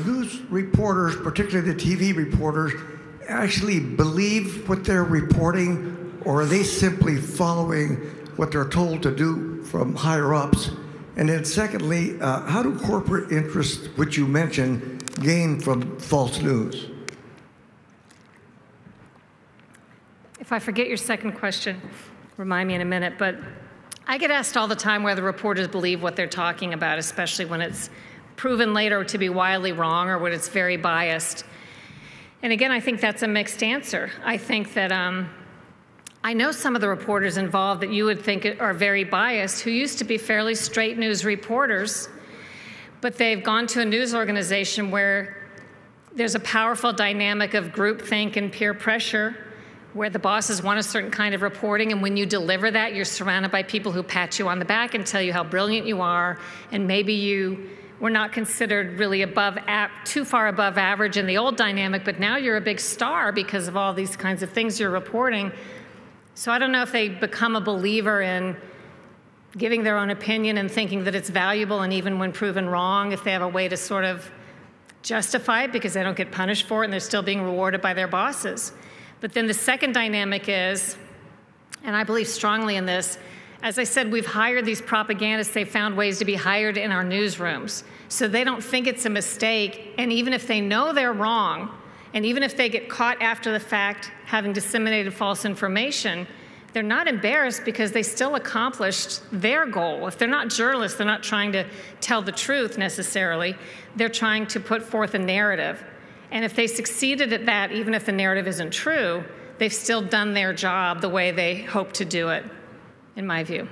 News reporters, particularly the TV reporters, actually believe what they're reporting, or are they simply following what they're told to do from higher ups? And then secondly, how do corporate interests, which you mentioned, gain from false news? If I forget your second question, remind me in a minute, but I get asked all the time whether reporters believe what they're talking about, especially when it's proven later to be wildly wrong or when it's very biased. And again, I think that's a mixed answer. I think that I know some of the reporters involved that you would think are very biased, who used to be fairly straight news reporters, but they've gone to a news organization where there's a powerful dynamic of groupthink and peer pressure, where the bosses want a certain kind of reporting, and when you deliver that, you're surrounded by people who pat you on the back and tell you how brilliant you are, and maybe you were not considered really too far above average in the old dynamic, but now you're a big star because of all these kinds of things you're reporting. So I don't know if they become a believer in giving their own opinion and thinking that it's valuable, and even when proven wrong, if they have a way to sort of justify it because they don't get punished for it and they're still being rewarded by their bosses. But then the second dynamic is, and I believe strongly in this, as I said, we've hired these propagandists. They've found ways to be hired in our newsrooms. So they don't think it's a mistake, and even if they know they're wrong, and even if they get caught after the fact having disseminated false information, they're not embarrassed because they still accomplished their goal. If they're not journalists, they're not trying to tell the truth necessarily. They're trying to put forth a narrative. And if they succeeded at that, even if the narrative isn't true, they've still done their job the way they hope to do it, in my view.